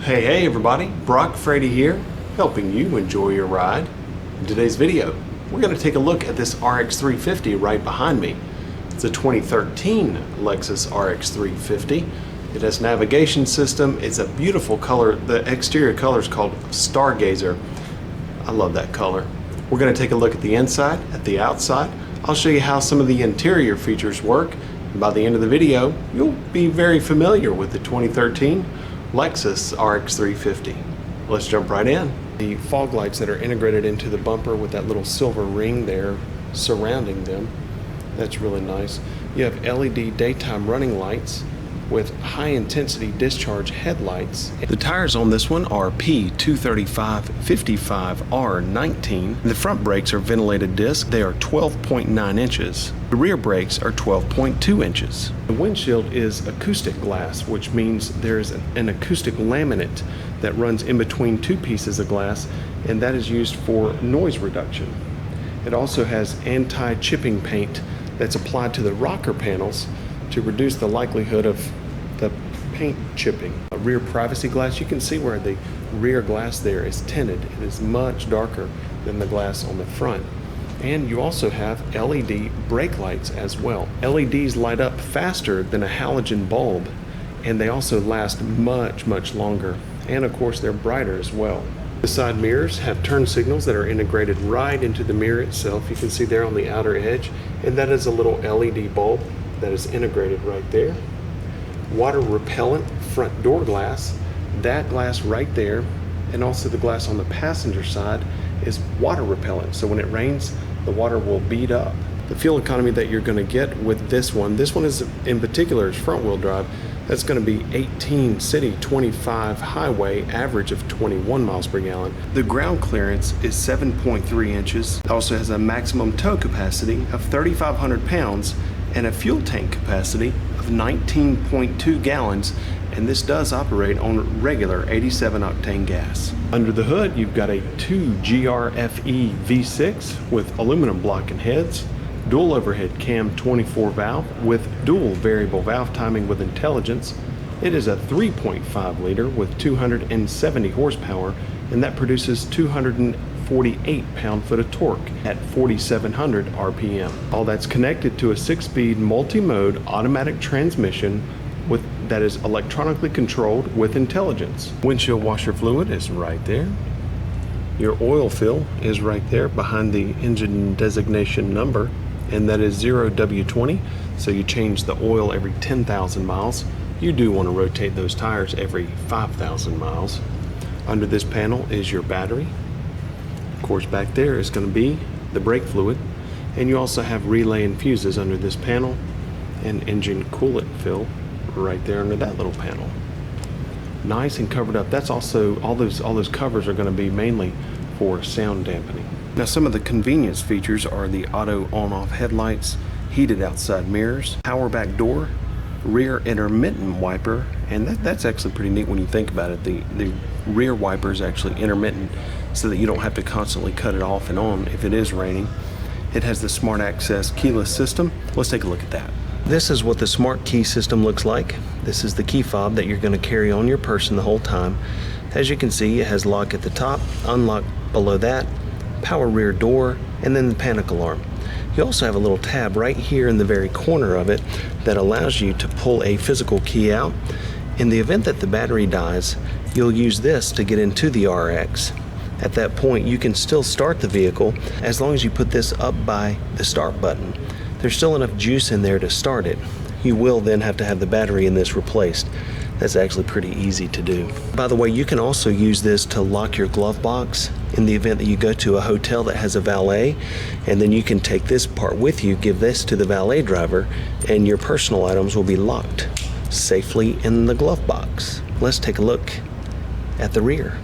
Hey everybody, Brock Frady here, helping you enjoy your ride. In today's video, we're going to take a look at this RX 350 right behind me. It's a 2013 Lexus RX 350. It has a navigation system. It's a beautiful color. The exterior color is called Stargazer. I love that color. We're going to take a look at the inside, at the outside. I'll show you how some of the interior features work. And by the end of the video, you'll be very familiar with the 2013 Lexus RX 350. Let's jump right in. The fog lights that are integrated into the bumper with that little silver ring there surrounding them, that's really nice. You have LED daytime running lights with high intensity discharge headlights. The tires on this one are P235/55R19. The front brakes are ventilated disc. They are 12.9 inches. The rear brakes are 12.2 inches. The windshield is acoustic glass, which means there's an acoustic laminate that runs in between two pieces of glass, and that is used for noise reduction. It also has anti-chipping paint that's applied to the rocker panels to reduce the likelihood of the paint chipping. A rear privacy glass, you can see where the rear glass there is tinted. It is much darker than the glass on the front. And you also have LED brake lights as well. LEDs light up faster than a halogen bulb, and they also last much longer. And of course, they're brighter as well. The side mirrors have turn signals that are integrated right into the mirror itself. You can see there on the outer edge, and that is a little LED bulb that is integrated right there. Water repellent front door glass, that glass right there, and also the glass on the passenger side is water repellent, so when it rains the water will bead up. The fuel economy that you're going to get with this one is in particular is front wheel drive. That's going to be 18 city, 25 highway, average of 21 miles per gallon. The ground clearance is 7.3 inches. It also has a maximum tow capacity of 3,500 pounds and a fuel tank capacity of 19.2 gallons, and this does operate on regular 87 octane gas. Under the hood, you've got a 2 GRFE V6 with aluminum block and heads, dual overhead cam 24 valve with dual variable valve timing with intelligence. It is a 3.5 liter with 270 horsepower, and that produces 248 pound-foot of torque at 4,700 RPM. All that's connected to a 6-speed multi-mode automatic transmission that is electronically controlled with intelligence. Windshield washer fluid is right there. Your oil fill is right there behind the engine designation number, and that is 0W20, so you change the oil every 10,000 miles. You do want to rotate those tires every 5,000 miles. Under this panel is your battery. Of course, back there is going to be the brake fluid, and you also have relay and fuses under this panel, and engine coolant fill right there under that little panel. Nice and covered up. That's also all those covers are going to be mainly for sound dampening. Now, some of the convenience features are the auto on-off headlights, heated outside mirrors, power back door, rear intermittent wiper, and that's actually pretty neat when you think about it. The rear wiper is actually intermittent, so that you don't have to constantly cut it off and on if it is raining. It has the smart access keyless system. Let's take a look at that. This is what the smart key system looks like. This is the key fob that you're going to carry on your person the whole time. As you can see, it has lock at the top, unlock below that, power rear door, and then the panic alarm. You also have a little tab right here in the very corner of it that allows you to pull a physical key out. In the event that the battery dies, you'll use this to get into the RX. At that point, you can still start the vehicle as long as you put this up by the start button. There's still enough juice in there to start it. You will then have to have the battery in this replaced. That's actually pretty easy to do. By the way, you can also use this to lock your glove box in the event that you go to a hotel that has a valet, and then you can take this part with you, give this to the valet driver, and your personal items will be locked safely in the glove box. Let's take a look at the rear.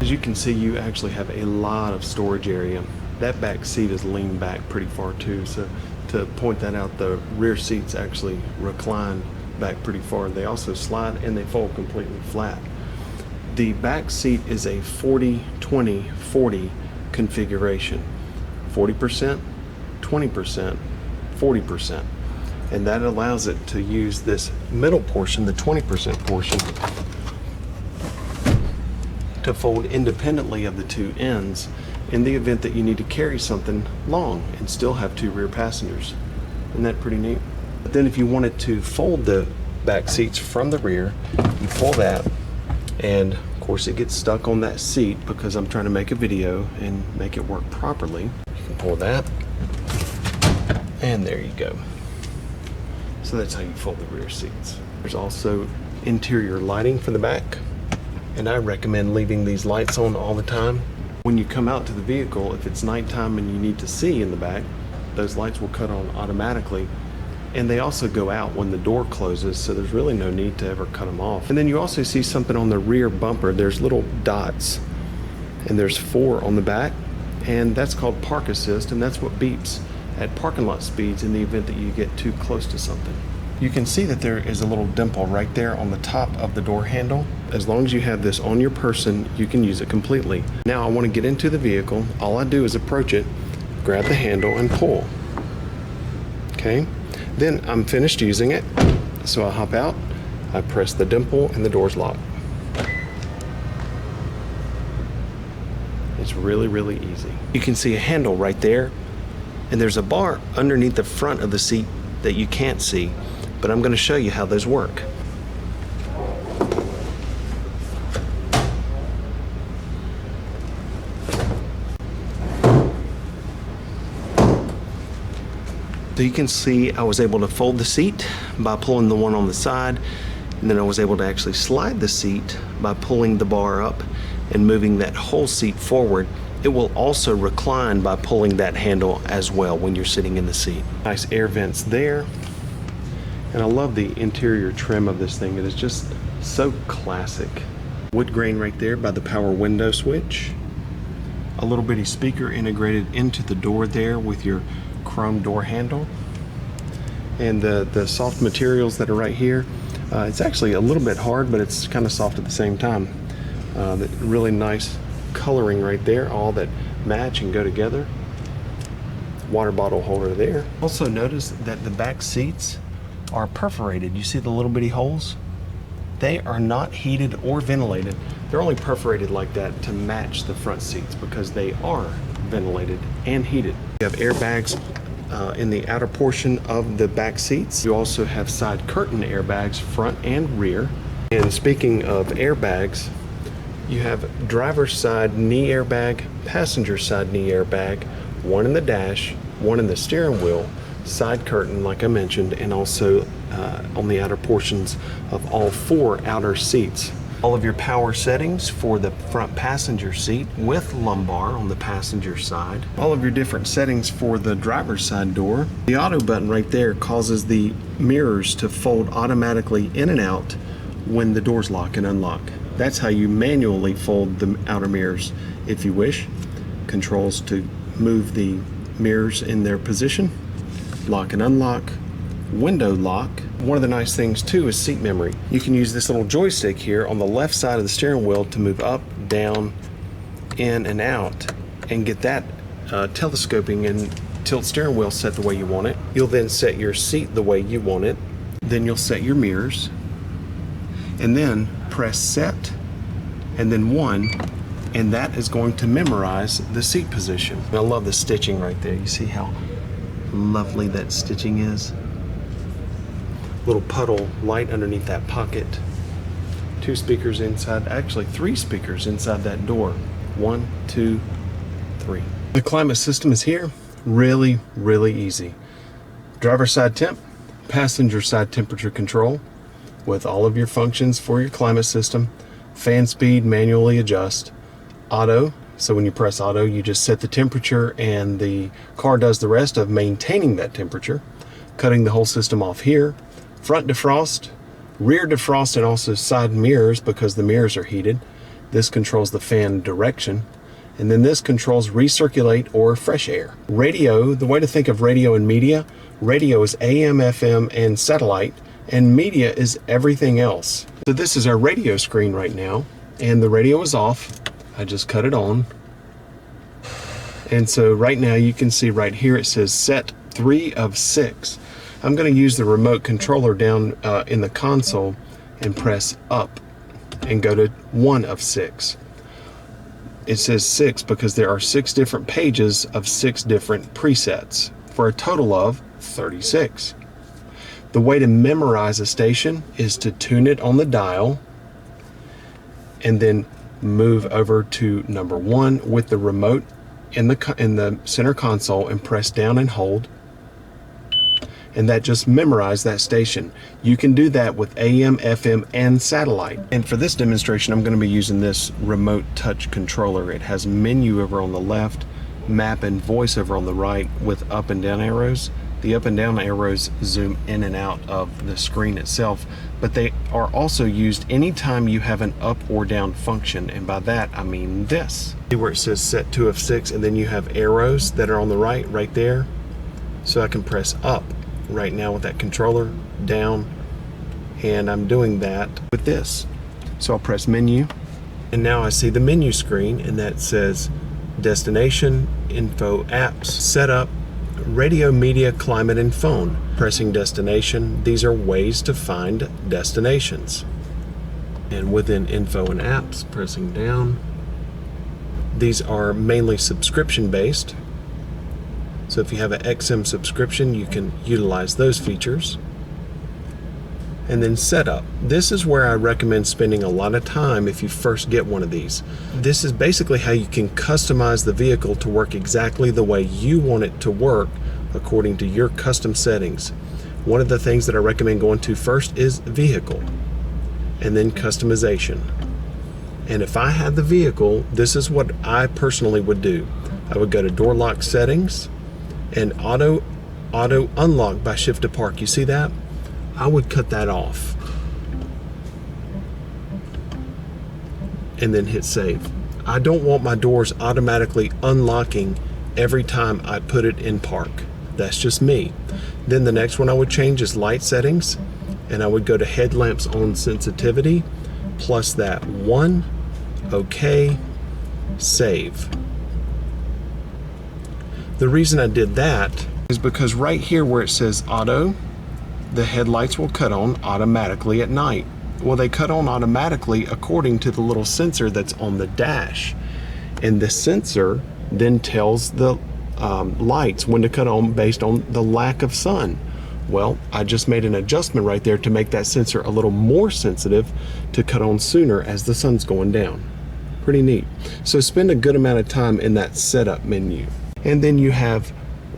As you can see, you actually have a lot of storage area. That back seat is leaned back pretty far too, so to point that out, the rear seats actually recline back pretty far. They also slide and they fold completely flat. The back seat is a 40-20-40 configuration. 40%, 20%, 40%. and that allows it to use this middle portion, the 20% portion, to fold independently of the two ends in the event that you need to carry something long and still have two rear passengers. Isn't that pretty neat? But then if you wanted to fold the back seats from the rear, you pull that, and of course it gets stuck on that seat because I'm trying to make a video and make it work properly. You can pull that, and there you go. So that's how you fold the rear seats. There's also interior lighting for the back, and I recommend leaving these lights on all the time. When you come out to the vehicle, if it's nighttime and you need to see in the back, those lights will cut on automatically, and they also go out when the door closes, so there's really no need to ever cut them off. And then you also see something on the rear bumper. There's little dots, and there's 4 on the back, and that's called park assist, and that's what beeps at parking lot speeds in the event that you get too close to something. You can see that there is a little dimple right there on the top of the door handle. As long as you have this on your person, you can use it completely. Now I want to get into the vehicle. All I do is approach it, grab the handle, and pull. Okay, then I'm finished using it, so I hop out, I press the dimple, and the door's locked. It's really, really easy. You can see a handle right there, and there's a bar underneath the front of the seat that you can't see, but I'm going to show you how those work. So you can see I was able to fold the seat by pulling the one on the side, and then I was able to actually slide the seat by pulling the bar up and moving that whole seat forward. It will also recline by pulling that handle as well when you're sitting in the seat. Nice air vents there. And I love the interior trim of this thing. It is just so classic. Wood grain right there by the power window switch. A little bitty speaker integrated into the door there with your chrome door handle. And the soft materials that are right here. It's actually a little bit hard, but it's kind of soft at the same time. The really nice coloring right there, all that match and go together. Water bottle holder there. Also notice that the back seats are perforated. You see the little bitty holes? They are not heated or ventilated. They're only perforated like that to match the front seats because they are ventilated and heated. You have airbags in the outer portion of the back seats. You also have side curtain airbags front and rear. And speaking of airbags, you have driver's side knee airbag, passenger side knee airbag, one in the dash, one in the steering wheel, side curtain like I mentioned, and also on the outer portions of all 4 outer seats. All of your power settings for the front passenger seat with lumbar on the passenger side. All of your different settings for the driver's side door. The auto button right there causes the mirrors to fold automatically in and out when the doors lock and unlock. That's how you manually fold the outer mirrors if you wish. Controls to move the mirrors in their position. Lock and unlock. Window lock. One of the nice things too is seat memory. You can use this little joystick here on the left side of the steering wheel to move up, down, in, and out, and get that telescoping and tilt steering wheel set the way you want it. You'll then set your seat the way you want it. Then you'll set your mirrors, and then press set, and then 1, and that is going to memorize the seat position. I love the stitching right there. You see how lovely that stitching is? Little puddle light underneath that pocket. 2 speakers inside, actually 3 speakers inside that door. 1, 2, 3. The climate system is here. Really, really easy. Driver side temp, passenger side temperature control with all of your functions for your climate system. Fan speed, manually adjust. Auto, so when you press auto, you just set the temperature and the car does the rest of maintaining that temperature. Cutting the whole system off here. Front defrost, rear defrost, and also side mirrors because the mirrors are heated. This controls the fan direction. And then this controls recirculate or fresh air. Radio, the way to think of radio and media, radio is AM, FM, and satellite, and media is everything else. So this is our radio screen right now, and the radio is off. I just cut it on. And so right now you can see right here it says set 3 of 6. I'm going to use the remote controller down in the console and press up and go to 1 of 6. It says 6 because there are 6 different pages of 6 different presets for a total of 36. The way to memorize a station is to tune it on the dial and then move over to number 1 with the remote in the center console and press down and hold, and that just memorized that station. You can do that with AM, FM, and satellite. And for this demonstration, I'm going to be using this remote touch controller. It has menu over on the left, map and voice over on the right with up and down arrows. The up and down arrows zoom in and out of the screen itself, but they are also used anytime you have an up or down function, and by that I mean this. See where it says set 2 of 6, and then you have arrows that are on the right there. So I can press up right now with that controller, down, and I'm doing that with this. So I'll press menu, and now I see the menu screen, and that says destination, info, apps, setup, radio, media, climate, and phone. Pressing destination, these are ways to find destinations. And within info and apps, pressing down, these are mainly subscription based. So if you have an XM subscription, you can utilize those features. And then setup. This is where I recommend spending a lot of time if you first get one of these. This is basically how you can customize the vehicle to work exactly the way you want it to work according to your custom settings. One of the things that I recommend going to first is vehicle, and then customization. And if I had the vehicle, this is what I personally would do. I would go to door lock settings and auto unlock by shift to park. You see that? I would cut that off and then hit save. I don't want my doors automatically unlocking every time I put it in park. That's just me. Then the next one I would change is light settings, and I would go to headlamps on sensitivity plus that 1, okay, save. The reason I did that is because right here where it says auto, the headlights will cut on automatically at night. Well, they cut on automatically according to the little sensor that's on the dash. And the sensor then tells the lights when to cut on based on the lack of sun. Well, I just made an adjustment right there to make that sensor a little more sensitive to cut on sooner as the sun's going down. Pretty neat. So spend a good amount of time in that setup menu. And then you have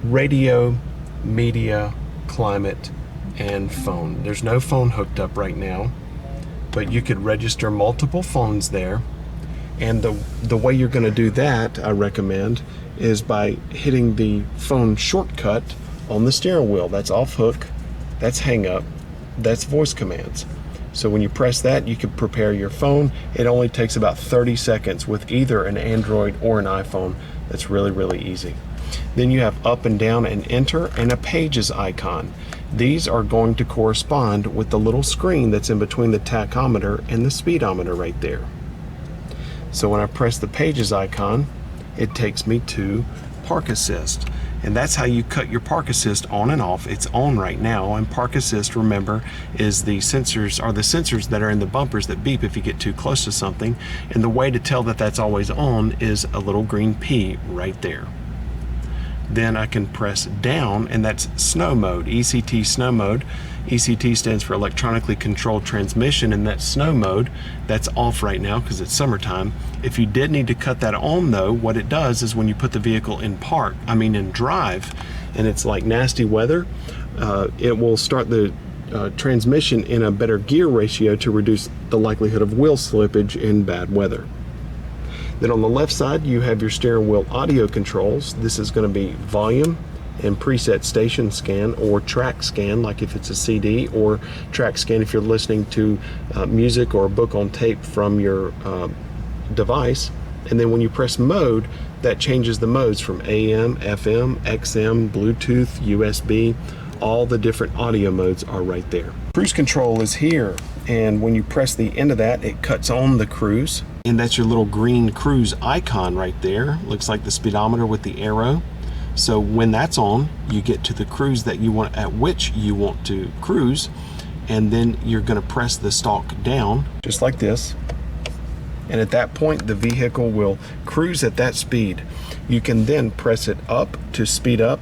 radio, media, climate, and phone. There's no phone hooked up right now, but you could register multiple phones there. And the way you're going to do that, I recommend, is by hitting the phone shortcut on the steering wheel. That's off hook, that's hang up, that's voice commands. So when you press that, you can prepare your phone. It only takes about 30 seconds with either an Android or an iPhone. That's really, really easy. Then you have up and down and enter and a pages icon. These are going to correspond with the little screen that's in between the tachometer and the speedometer right there. So when I press the pages icon, it takes me to Park Assist. And that's how you cut your Park Assist on and off. It's on right now, and Park Assist, remember, is the sensors that are in the bumpers that beep if you get too close to something. And the way to tell that that's always on is a little green P right there. Then I can press down, and that's snow mode, ECT snow mode. ECT stands for electronically controlled transmission, and that snow mode, that's off right now because it's summertime. If you did need to cut that on though, what it does is when you put the vehicle in drive, and it's like nasty weather, it will start the transmission in a better gear ratio to reduce the likelihood of wheel slippage in bad weather. Then on the left side, you have your steering wheel audio controls. This is going to be volume and preset station scan, or track scan, like if it's a CD, or track scan if you're listening to music or a book on tape from your device. And then when you press mode, that changes the modes from AM, FM, XM, Bluetooth, USB. All the different audio modes are right there. Cruise control is here, and when you press the end of that, it cuts on the cruise. And that's your little green cruise icon right there. Looks like the speedometer with the arrow. So when that's on, you get to the cruise that you want, at which you want to cruise, and then you're going to press the stalk down just like this, and at that point the vehicle will cruise at that speed. You can then press it up to speed up,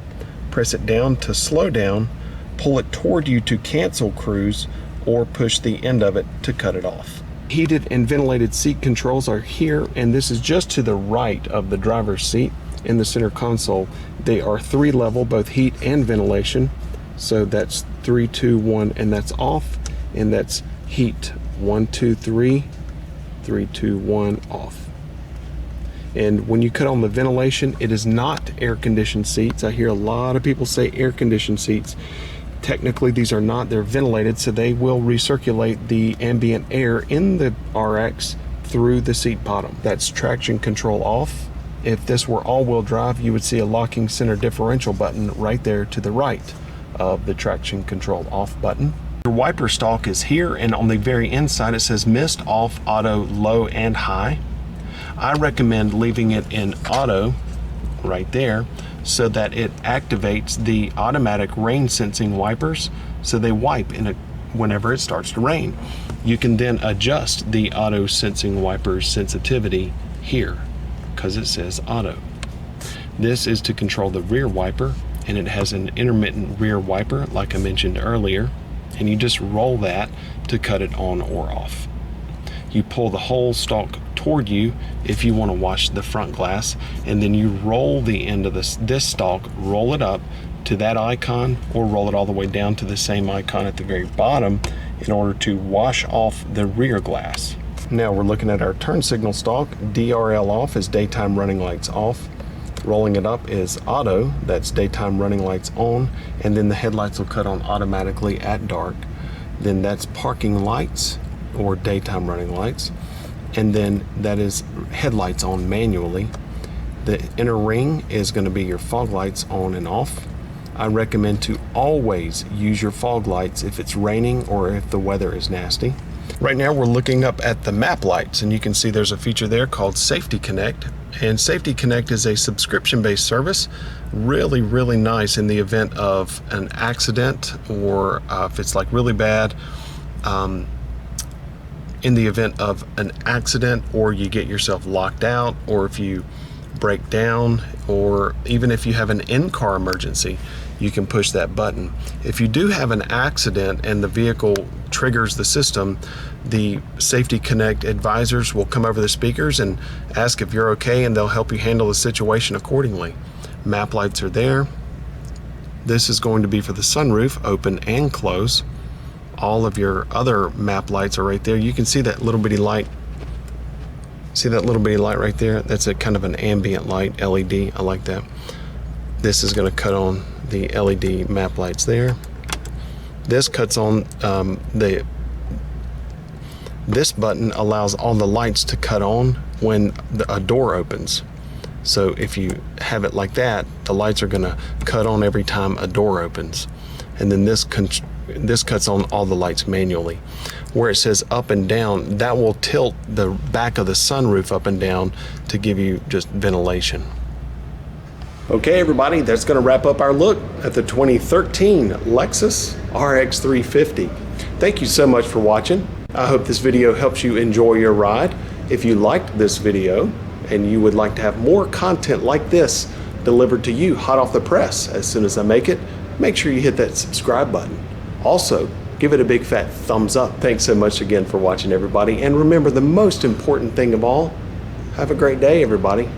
press it down to slow down, pull it toward you to cancel cruise, or push the end of it to cut it off. Heated and ventilated seat controls are here, and this is just to the right of the driver's seat in the center console. They are 3-level, both heat and ventilation. So that's 3, 2, 1, and that's off, and that's heat 1, 2, 3, 3, 2, 1, off. And when you cut on the ventilation, it is not air-conditioned seats. I hear a lot of people say air-conditioned seats. Technically, these are not. They're ventilated, so they will recirculate the ambient air in the RX through the seat bottom. That's traction control off. If this were all-wheel drive, you would see a locking center differential button right there to the right of the traction control off button. Your wiper stalk is here, and on the very inside it says mist, off, auto, low, and high. I recommend leaving it in auto right there so that it activates the automatic rain sensing wipers, so they wipe whenever it starts to rain. You can then adjust the auto sensing wipers sensitivity here because it says auto. This is to control the rear wiper, and it has an intermittent rear wiper like I mentioned earlier, and you just roll that to cut it on or off. You pull the whole stalk toward you if you want to wash the front glass, and then you roll the end of this stalk, roll it up to that icon, or roll it all the way down to the same icon at the very bottom in order to wash off the rear glass. Now we're looking at our turn signal stalk. DRL off is daytime running lights off. Rolling it up is auto, that's daytime running lights on, and then the headlights will cut on automatically at dark. Then that's parking lights or daytime running lights, and then that is headlights on manually. The inner ring is going to be your fog lights on and off. I recommend to always use your fog lights if it's raining or if the weather is nasty. Right now we're looking up at the map lights, and you can see there's a feature there called Safety Connect. And Safety Connect is a subscription-based service. Really nice in the event of an accident, or if it's like really bad, in the event of an accident, or you get yourself locked out, or if you break down, or even if you have an in-car emergency, you can push that button. If you do have an accident and the vehicle triggers the system, the Safety Connect advisors will come over the speakers and ask if you're okay, and they'll help you handle the situation accordingly. Map lights are there. This is going to be for the sunroof, open and close. All of your other map lights are right there. You can see that little bitty light. See that little bitty light right there? That's a kind of an ambient light, LED. I like that. This is going to cut on the LED map lights there. This cuts on this button allows all the lights to cut on when a door opens. So if you have it like that, the lights are going to cut on every time a door opens. And then this cuts on all the lights manually. Where it says up and down, that will tilt the back of the sunroof up and down to give you just ventilation. Okay everybody, that's going to wrap up our look at the 2013 Lexus RX 350. Thank you so much for watching. I hope this video helps you enjoy your ride. If you liked this video and you would like to have more content like this delivered to you hot off the press as soon as I make it, make sure you hit that subscribe button. Also, give it a big fat thumbs up. Thanks so much again for watching everybody. And remember, the most important thing of all, have a great day everybody.